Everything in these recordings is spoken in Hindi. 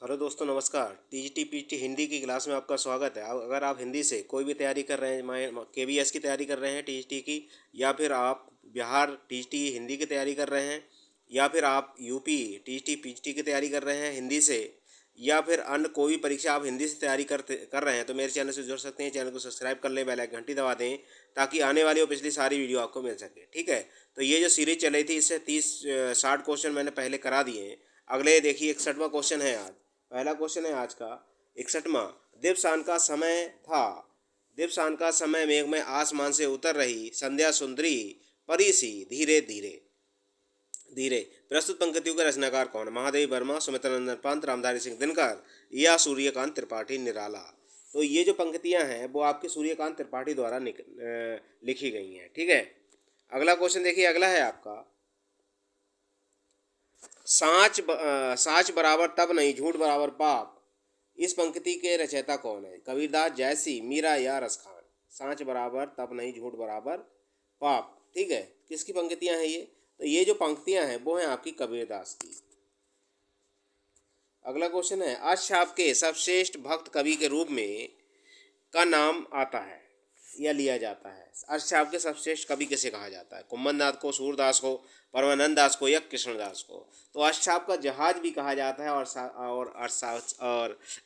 हेलो दोस्तों, नमस्कार। टीजीटी पीटी हिंदी की क्लास में आपका स्वागत है। अगर आप हिंदी से कोई भी तैयारी कर रहे हैं, केवीएस की तैयारी कर रहे हैं टीजीटी की, या फिर आप बिहार टीजीटी हिंदी की तैयारी कर रहे हैं, या फिर आप यूपी टीजीटी पीटी की तैयारी कर रहे हैं हिंदी से, या फिर अन्य कोई भी परीक्षा आप हिंदी से तैयारी कर रहे हैं, तो मेरे चैनल से जुड़ सकते हैं। चैनल को सब्सक्राइब कर लें, बेल आइकन घंटी दबा दें, ताकि आने वाली और पिछली सारी वीडियो आपको मिल सके। ठीक है, तो ये जो सीरीज चल रही थी, इससे 60 क्वेश्चन मैंने पहले करा दिए हैं। अगले देखिए 61वां क्वेश्चन है आज। पहला क्वेश्चन है आज का 61वां। दीपशान का समय था। दीपशान का समय मेघ में आसमान से उतर रही संध्या सुंदरी परी सी धीरे धीरे धीरे। प्रस्तुत पंक्तियों के रचनाकार कौन? महादेवी वर्मा, सुमित्रा नंदन पंत, रामधारी सिंह दिनकर या सूर्यकांत त्रिपाठी निराला। तो ये जो पंक्तियां हैं वो आपके सूर्यकांत त्रिपाठी द्वारा लिखी गई हैं। ठीक है, अगला क्वेश्चन देखिए। अगला है आपका साच बराबर तब नहीं, झूठ बराबर पाप। इस पंक्ति के रचयिता कौन है? कबीरदास, जयसी, मीरा या रसखान। साच बराबर तब नहीं, झूठ बराबर पाप। ठीक है, किसकी पंक्तियां हैं ये? तो ये जो पंक्तियां हैं वो हैं आपकी कबीरदास की। अगला क्वेश्चन है, अष्टछाप के सर्वश्रेष्ठ भक्त कवि के रूप में का नाम आता है या लिया जाता है। अष्टछाप के सर्वश्रेष्ठ कवि किसे कहा जाता है? कुम्भननाथ को, सूरदास को, परमानंद दास को या कृष्णदास को। तो अष्टछाप का जहाज भी कहा जाता है और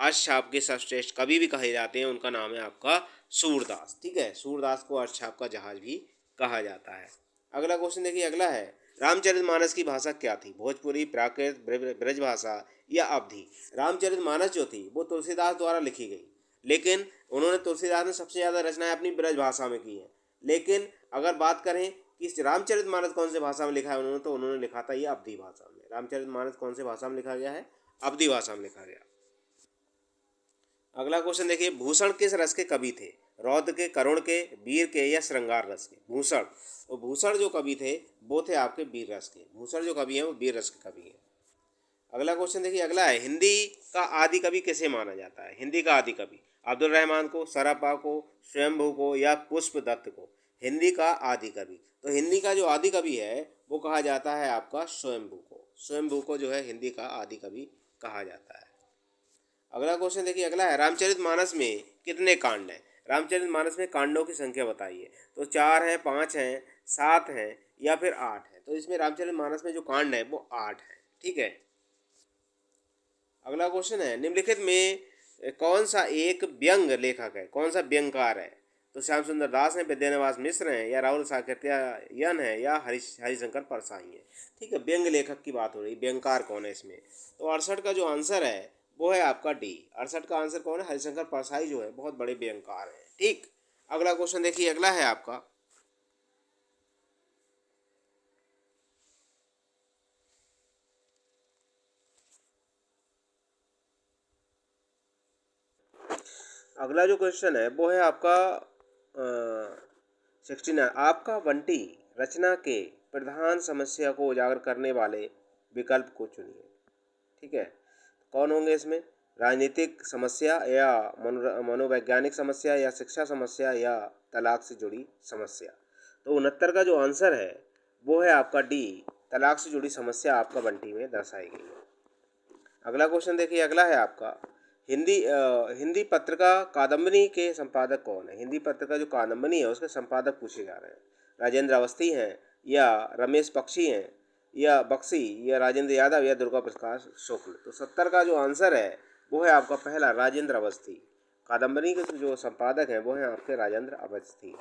अष्टछाप के सर्वश्रेष्ठ कवि भी कहे जाते हैं। उनका नाम है आपका सूरदास। ठीक है, सूरदास को अष्टछाप का जहाज भी कहा जाता है। अगला क्वेश्चन देखिए। अगला है, रामचरितमानस की भाषा क्या थी? भोजपुरी, प्राकृत, ब्रजभाषा या अवधी। रामचरितमानस जो थी वो तुलसीदास द्वारा लिखी गई, लेकिन उन्होंने तुलसीदास ने सबसे ज़्यादा रचनाएं अपनी ब्रज भाषा में की हैं। लेकिन अगर बात करें कि रामचरितमानस कौन से भाषा में लिखा है उन्होंने, तो उन्होंने लिखा था ये अवधी भाषा में। रामचरितमानस कौन से भाषा में लिखा गया है? अवधी भाषा में लिखा गया। अगला क्वेश्चन देखिए, भूषण किस रस के कवि थे? रौद्र के, करुण के, वीर के या श्रृंगार रस के। भूषण, तो भूषण जो कवि थे वो थे आपके वीर रस के। भूषण जो कवि हैं वो वीर रस के कवि हैं। अगला क्वेश्चन देखिए। अगला है, हिंदी का आदि कवि किसे माना जाता है? हिंदी का आदि कवि अब्दुल रहमान को, सरापा को, स्वयंभू को या पुष्प दत्त को। हिंदी का आदि कवि, तो हिंदी का जो आदि कवि है वो कहा जाता है आपका स्वयंभू को। स्वयंभू को जो है हिंदी का आदि कवि कहा जाता है। अगला क्वेश्चन देखिए। अगला है, रामचरितमानस में कितने कांड हैं? रामचरितमानस में कांडों की संख्या बताइए। तो 4 हैं, 5 हैं, 7 हैं या फिर 8 हैं। तो इसमें रामचरितमानस में जो कांड है वो 8 हैं। ठीक है, अगला क्वेश्चन है, निम्नलिखित में कौन सा एक व्यंग लेखक है? कौन सा व्यंगकार है? तो श्याम सुंदर दास हैं, विद्यानिवास मिश्र हैं या राहुल साकृत्यायन है या हरिशंकर परसाई हैं। ठीक है, व्यंग लेखक की बात हो रही, व्यंगकार कौन है इसमें? तो 68 का जो आंसर है वो है आपका डी। 68 का आंसर कौन है? हरिशंकर परसाई जो है बहुत बड़े व्यंगकार हैं। ठीक, अगला क्वेश्चन देखिए। अगला है आपका अगला जो क्वेश्चन है वो है आपका 69। आपका बंटी रचना के प्रधान समस्या को उजागर करने वाले विकल्प को चुनिए। ठीक है, कौन होंगे इसमें? राजनीतिक समस्या या मनोवैज्ञानिक समस्या या शिक्षा समस्या या तलाक से जुड़ी समस्या। तो 69 का जो आंसर है वो है आपका डी, तलाक से जुड़ी समस्या आपका बंटी में दर्शाई गई है। अगला क्वेश्चन देखिए। अगला है आपका, हिंदी पत्रिका कादम्बनी के संपादक कौन है? हिंदी पत्रिका जो कादम्बनी है उसके संपादक पूछे जा रहे हैं। राजेंद्र अवस्थी हैं या रमेश बख्शी हैं या बख्शी या राजेंद्र यादव या दुर्गा प्रकाश शुक्ल। तो 70 का जो आंसर है वो है आपका पहला, राजेंद्र अवस्थी। कादम्बनी के जो संपादक हैं वो हैं आपके राजेंद्र अवस्थी।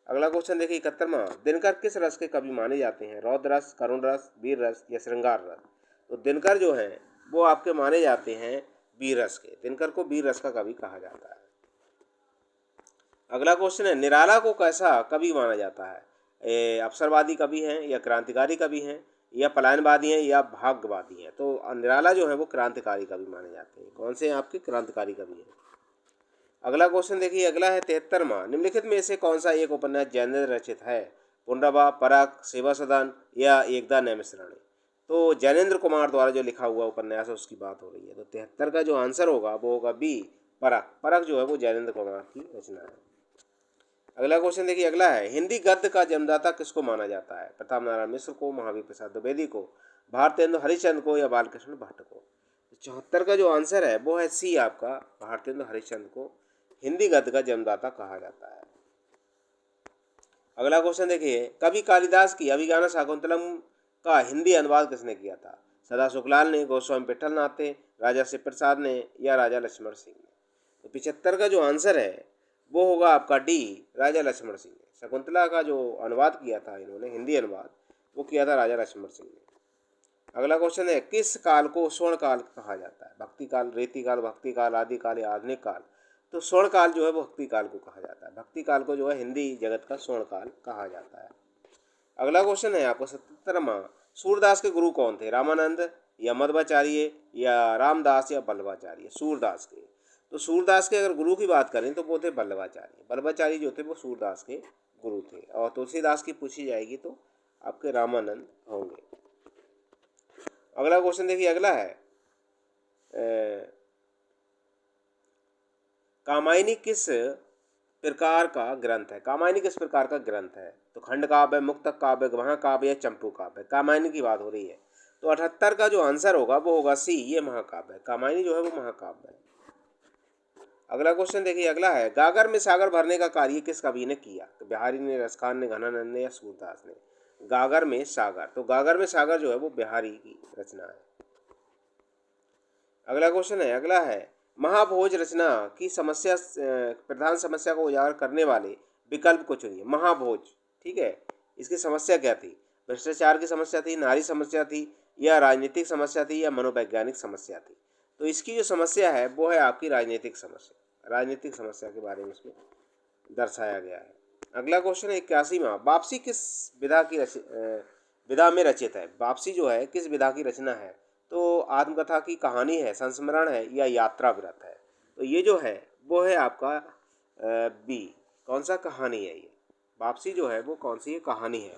अगला क्वेश्चन देखिए 71वां, दिनकर किस रस के कवि माने जाते हैं? रौद्र रस, करुण रस, वीर रस या श्रृंगार रस। तो दिनकर जो है वो आपके माने जाते हैं वीर रस के। दिनकर को वीर रस का कवि कहा जाता है। अगला क्वेश्चन है, निराला को कैसा कवि माना जाता है? अवसरवादी कवि हैं या क्रांतिकारी कवि हैं या पलायनवादी हैं या भाग्यवादी हैं। तो निराला जो है वो क्रांतिकारी कवि माने जाते हैं। कौन से हैं आपके? क्रांतिकारी कवि हैं। अगला क्वेश्चन देखिए। अगला है 73वां, निम्नलिखित में से कौन सा एक उपन्यास जैनेन्द्र रचित है? पुनर्वा, परख, सेवा सदन या एकदा नैमिषारण्य। तो जैनेन्द्र कुमार द्वारा जो लिखा हुआ उपन्यास है उसकी बात हो रही है। तो 73 का जो आंसर होगा वो होगा बी, परख। परख जो है वो जैनेन्द्र कुमार की रचना है। अगला क्वेश्चन देखिए। अगला है, हिंदी गद्य का जन्मदाता किसको माना जाता है? प्रताप नारायण मिश्र को, महावीर प्रसाद द्विवेदी को, भारतेंदु हरिश्चंद्र को या बालकृष्ण भट्ट को। 74 का जो आंसर है वो है सी आपका, भारतेंदु हरिश्चंद्र को हिंदी गद्य का जन्मदाता कहा जाता है। अगला क्वेश्चन देखिए, कवि कालिदास की अभिज्ञान शाकुंतलम का हिंदी अनुवाद किसने किया था? सदा सुखलाल ने, गोस्वामी पिट्ठलनाथ ने, राजा शिव प्रसाद ने या राजा लक्ष्मण सिंह ने? तो 75 का जो आंसर है वो होगा आपका डी, राजा लक्ष्मण सिंह ने। शकुंतला का जो अनुवाद किया था इन्होंने, हिंदी अनुवाद, वो किया था राजा लक्ष्मण सिंह ने। अगला क्वेश्चन है, किस काल को स्वर्ण काल कहा जाता है? भक्ति काल, रेती काल, भक्ति काल, आदि काल या आधुनिक काल? तो स्वर्ण काल जो है वो भक्ति काल को कहा जाता है। भक्ति काल को जो है हिंदी जगत का स्वर्ण काल कहा जाता है। अगला क्वेश्चन है आपको 77वां, सूरदास के गुरु कौन थे? रामानंद या मध्वाचार्य या रामदास या बल्लभाचार्य? सूरदास के। तो सूरदास के अगर गुरु की बात करें तो वो थे बल्लभाचार्य। बल्लभाचार्य जो थे वो सूरदास के गुरु थे। और तुलसीदास की पूछी जाएगी तो आपके रामानंद होंगे। अगला क्वेश्चन देखिए, अगला है कामायनी किस प्रकार का ग्रंथ है? कामायनी किस प्रकार का ग्रंथ है? तो खंड काव्य, मुक्तक काव्य, महाकाव्य या चंपू काव्य? कामायनी की बात हो रही है। तो 78 का जो आंसर होगा वो होगा सी, ये महाकाव्य है। कामायनी जो है वो महाकाव्य है। अगला क्वेश्चन देखिए, अगला है गागर में सागर भरने का कार्य किस कवि ने किया? तो बिहारी ने, रसखान ने, घनानंद ने या सूरदास ने? गागर में सागर, तो गागर में सागर जो है वो बिहारी की रचना है। अगला क्वेश्चन है, अगला है महाभोज रचना की समस्या, प्रधान समस्या को उजागर करने वाले विकल्प को चुनिए। महाभोज, ठीक है, इसकी समस्या क्या थी? भ्रष्टाचार की समस्या थी, नारी समस्या थी या राजनीतिक समस्या थी या मनोवैज्ञानिक समस्या थी? तो इसकी जो समस्या है वो है आपकी राजनीतिक समस्या। राजनीतिक समस्या के बारे में इसमें दर्शाया गया है। अगला क्वेश्चन है 81वां, वापसी किस विधा की विधा में रचित है? वापसी जो है किस विधा की रचना है? तो आत्मकथा की कहानी है, संस्मरण है या यात्रा व्रत है? तो ये जो है वो है आपका बी, कौन सा? कहानी है ये। वापसी जो है वो कौन सी है? कहानी है।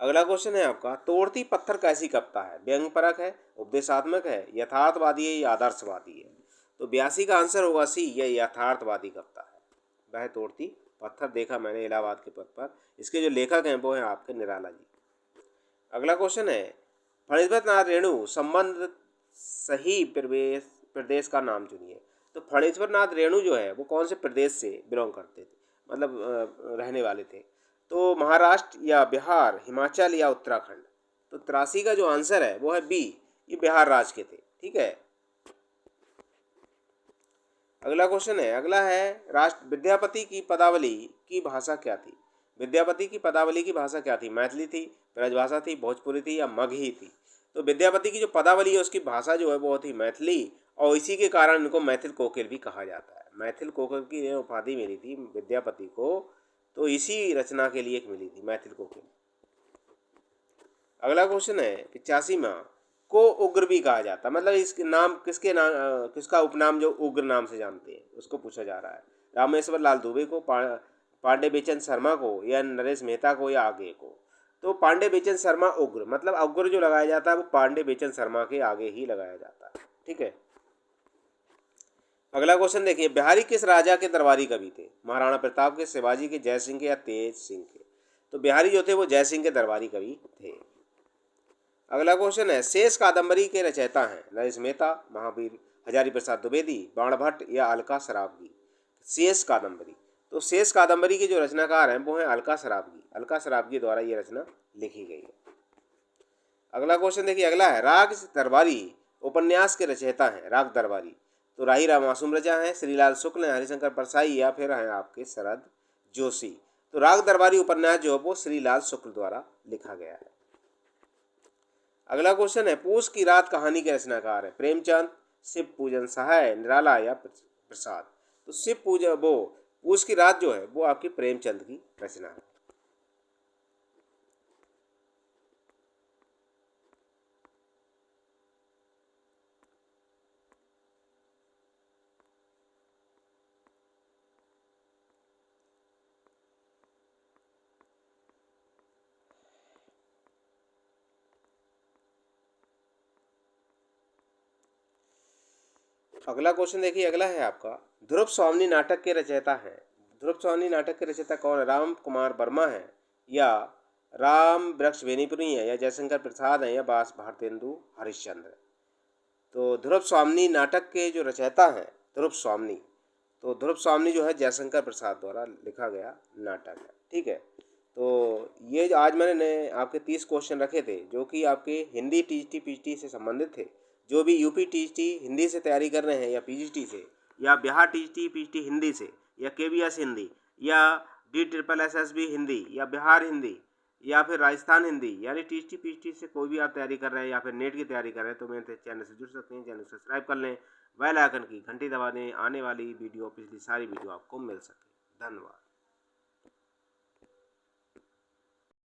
अगला क्वेश्चन है आपका, तोड़ती पत्थर कैसी कविता है? व्यंग्यपरक है, उपदेशात्मक है, यथार्थवादी है या आदर्शवादी है? तो 82 का आंसर होगा सी, ये यथार्थवादी कविता है। वह तोड़ती पत्थर देखा मैंने इलाहाबाद के पथ पर। इसके जो लेखक हैं वो हैं आपके निराला जी। अगला क्वेश्चन है, फणीभद्र नाथ रेणु संबंध सही प्रदेश का नाम चुनिए। तो फणीश्वर नाथ रेणु जो है वो कौन से प्रदेश से बिलोंग करते थे, मतलब रहने वाले थे? तो महाराष्ट्र या बिहार, हिमाचल या उत्तराखंड? तो 83 का जो आंसर है वो है बी, ये बिहार राज्य के थे, ठीक है। अगला क्वेश्चन है, अगला है राष्ट्र विद्यापति की पदावली की भाषा क्या थी? विद्यापति की पदावली की भाषा क्या थी? मैथिली थी, ब्रजभाषा थी, भोजपुरी थी या मगही थी? तो विद्यापति की जो पदावली है उसकी भाषा जो है वो थी मैथिली, और इसी के कारण इनको मैथिल कोकिल भी कहा जाता है। मैथिल कोकिल की ये उपाधि मिली थी विद्यापति को, तो इसी रचना के लिए एक मिली थी, मैथिल कोकिल। अगला क्वेश्चन है 85वां, को उग्र भी कहा जाता है, मतलब इसके नाम किसके नाम, किसका उपनाम जो उग्र नाम से जानते हैं उसको पूछा जा रहा है। रामेश्वर लाल दुबे को, पांडे बेचन शर्मा को या नरेश मेहता को या आगे को? तो पांडे बेचन शर्मा उग्र, मतलब उग्र जो लगाया जाता है वो पांडे बेचन शर्मा के आगे ही लगाया जाता है, ठीक है। अगला क्वेश्चन देखिए, बिहारी किस राजा के दरबारी कवि थे? महाराणा प्रताप के, शिवाजी के, जय सिंह के या तेज सिंह के? तो बिहारी जो थे वो जय सिंह के दरबारी कवि थे। अगला क्वेश्चन है, शेष कादम्बरी के रचयिता हैं नरेश मेहता, महावीर हजारी प्रसाद द्विवेदी, बाणभट्ट या अलका सरावगी? शेष कादम्बरी, तो शेष कादम्बरी के जो रचनाकार हैं वो हैं अलका सरावगी। अलका सरावगी द्वारा ये रचना लिखी गई है। अगला क्वेश्चन देखिए, अगला है राग दरबारी उपन्यास के रचयिता हैं राग दरबारी? तो राही राम मासूम रचा है, श्रीलाल शुक्ल हैं, हरिशंकर परसाई या फिर हैं आपके शरद जोशी? तो राग दरबारी उपन्यास जो है वो श्रीलाल शुक्ल द्वारा लिखा गया है। अगला क्वेश्चन है, पूस की रात कहानी के रचनाकार है प्रेमचंद, शिव पूजन सहाय, निराला या प्रसाद? तो शिव पूजन, वो पूस की रात जो है वो आपकी प्रेमचंद की रचना है। अगला क्वेश्चन देखिए, अगला है आपका, ध्रुव स्वामिनी नाटक के रचयिता हैं? ध्रुव स्वामिनी नाटक के रचयिता कौन है? राम कुमार वर्मा है या राम वृक्ष बेनीपुरी हैं, या जयशंकर प्रसाद हैं, या बास भारतेंदु हरिश्चंद्र। तो ध्रुव स्वामी नाटक के जो रचयिता हैं ध्रुव स्वामी, तो ध्रुव स्वामी जो है जयशंकर प्रसाद द्वारा लिखा गया नाटक है। ठीक है, तो ये आज मैंने आपके 30 क्वेश्चन रखे थे जो कि आपके हिंदी टीजीटी पीजीटी से संबंधित थे। जो भी यूपी टीजीटी हिंदी से तैयारी कर रहे हैं, या पीजीटी से, या बिहार टीजीटी पीजीटी हिंदी से, या केवीएस हिंदी, या DSSSB हिंदी, या बिहार हिंदी, या फिर राजस्थान हिंदी, यानी टीजीटी पीजीटी से कोई भी आप तैयारी कर रहे हैं, या फिर नेट की तैयारी कर रहे हैं, तो मेरे चैनल से जुड़ सकते हैं। चैनल सब्सक्राइब कर लें, बेल आइकन की घंटी दबा दें, आने वाली वीडियो पिछली सारी वीडियो आपको मिल सके। धन्यवाद।